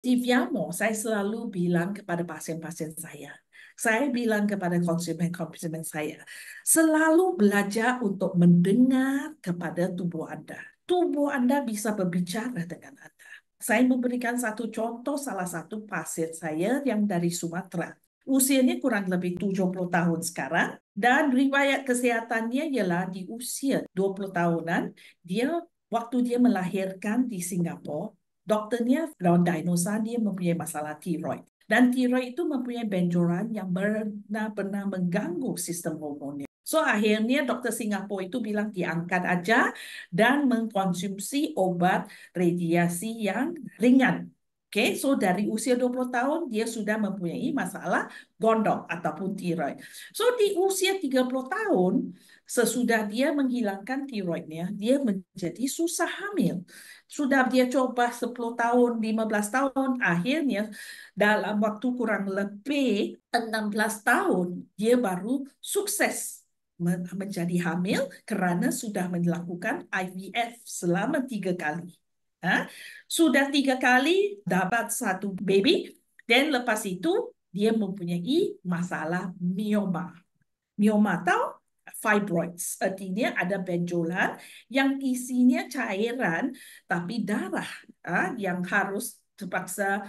Di Viamo, saya selalu bilang kepada pasien-pasien saya bilang kepada konsumen-konsumen saya, selalu belajar untuk mendengar kepada tubuh Anda. Tubuh Anda bisa berbicara dengan Anda. Saya memberikan satu contoh salah satu pasien saya yang dari Sumatera. Usianya kurang lebih 70 tahun sekarang dan riwayat kesehatannya ialah di usia 20 tahunan, waktu dia melahirkan di Singapura, dokternya diagnosa dia mempunyai masalah tiroid. Dan tiroid itu mempunyai benjolan yang benar-benar mengganggu sistem hormonnya. So akhirnya dokter Singapura itu bilang diangkat aja dan mengkonsumsi obat radiasi yang ringan. Oke, so dari usia 20 tahun dia sudah mempunyai masalah gondok ataupun tiroid. So di usia 30 tahun sesudah dia menghilangkan tiroidnya, dia menjadi susah hamil. Sudah dia coba 10 tahun, 15 tahun, akhirnya dalam waktu kurang lebih 16 tahun dia baru sukses menjadi hamil karena sudah melakukan IVF selama 3 kali. Sudah 3 kali dapat satu baby, dan lepas itu dia mempunyai masalah mioma. Mioma tahu? Fibroids, artinya ada benjolan yang isinya cairan tapi darah yang harus terpaksa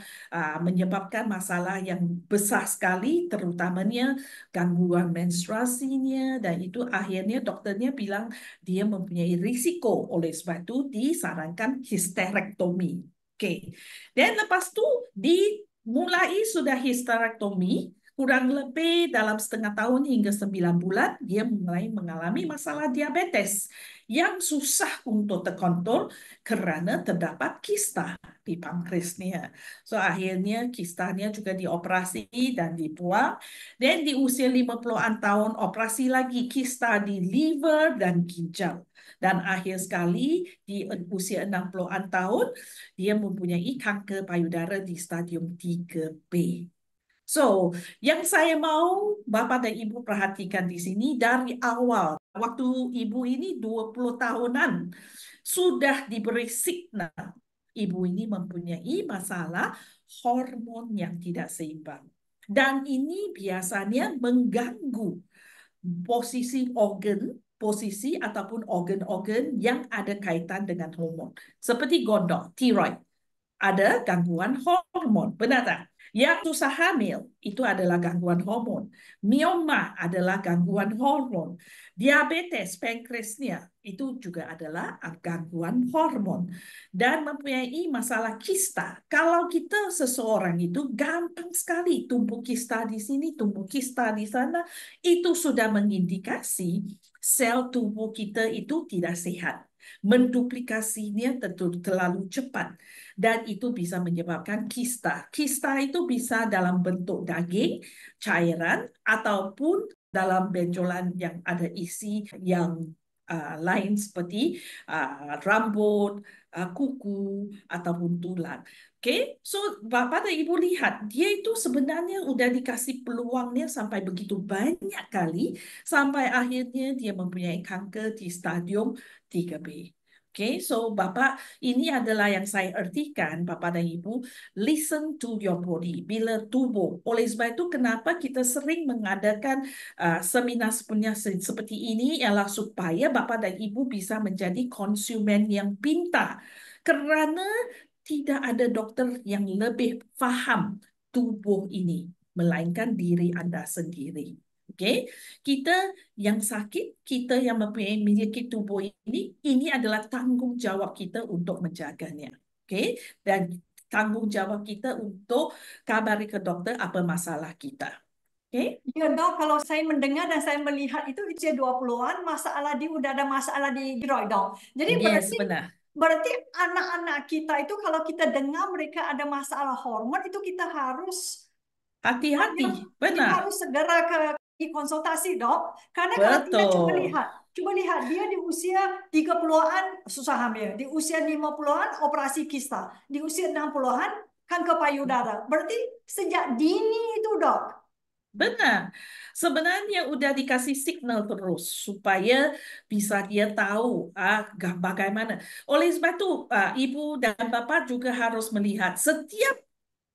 menyebabkan masalah yang besar sekali, terutamanya gangguan menstruasinya, dan itu akhirnya dokternya bilang dia mempunyai risiko, oleh sebab itu disarankan histerektomi. Oke, dan lepas itu dimulai sudah histerektomi. Kurang lebih dalam setengah tahun hingga 9 bulan, dia mulai mengalami masalah diabetes yang susah untuk terkontrol karena terdapat kista di pankreasnya. So akhirnya kistanya juga dioperasi dan dibuang. Dan di usia 50-an tahun operasi lagi kista di liver dan ginjal. Dan akhir sekali di usia 60-an tahun dia mempunyai kanker payudara di stadium 3B. So, yang saya mau Bapak dan Ibu perhatikan di sini dari awal, waktu Ibu ini 20 tahunan, sudah diberi signal. Ibu ini mempunyai masalah hormon yang tidak seimbang. Dan ini biasanya mengganggu posisi ataupun organ-organ yang ada kaitan dengan hormon. Seperti gondok, tiroid, ada gangguan hormon, benar tak? Yang susah hamil itu adalah gangguan hormon. Mioma adalah gangguan hormon. Diabetes pankreasnya itu juga adalah gangguan hormon. Dan mempunyai masalah kista. Kalau kita seseorang itu gampang sekali tumbuh kista di sini, tumbuh kista di sana, itu sudah mengindikasi sel tubuh kita itu tidak sehat. Menduplikasinya terlalu cepat dan itu bisa menyebabkan kista. Kista itu bisa dalam bentuk daging, cairan, ataupun dalam benjolan yang ada isi yang lain seperti rambut, kuku, ataupun tulang. Oke, so Bapak dan Ibu lihat, dia itu sebenarnya udah dikasih peluangnya sampai begitu banyak kali, sampai akhirnya dia mempunyai kanker di stadium 3B. Oke, so Bapak, ini adalah yang saya artikan, Bapak dan Ibu, listen to your body, bila tubuh. Oleh sebab itu, kenapa kita sering mengadakan seminar seperti ini, ialah supaya Bapak dan Ibu bisa menjadi konsumen yang pintar. Karena tidak ada dokter yang lebih faham tubuh ini, melainkan diri Anda sendiri. Oke, kita yang sakit, kita yang memiliki tubuh ini adalah tanggung jawab kita untuk menjaganya. Oke, dan tanggung jawab kita untuk kabari ke dokter apa masalah kita. Oke? Ya dok, kalau saya mendengar dan saya melihat itu usia 20-an, masalah udah ada masalah di tiroid dok. Jadi Yes, benar. berarti anak-anak kita itu kalau kita dengar mereka ada masalah hormon itu kita harus Hati-hati, kita benar. harus segera ke konsultasi dok. Karena kalau tidak Betul. coba lihat dia di usia 30-an susah hamil, di usia 50-an operasi kista, di usia 60-an kanker payudara. Berarti sejak dini itu dok. Benar. Sebenarnya udah dikasih signal terus supaya bisa dia tahu bagaimana. Oleh sebab itu, Ibu dan Bapak juga harus melihat setiap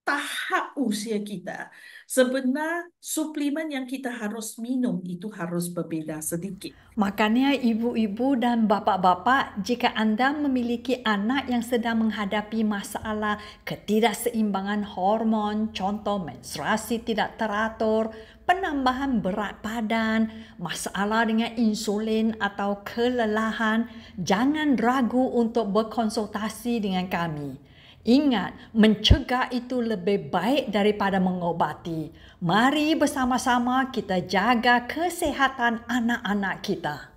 tahap usia kita, sebenarnya suplemen yang kita harus minum itu harus berbeda sedikit. Makanya ibu-ibu dan bapa-bapa, jika Anda memiliki anak yang sedang menghadapi masalah ketidakseimbangan hormon, contoh menstruasi tidak teratur, penambahan berat badan, masalah dengan insulin atau kelelahan, jangan ragu untuk berkonsultasi dengan kami. Ingat, mencegah itu lebih baik daripada mengobati. Mari bersama-sama kita jaga kesehatan anak-anak kita.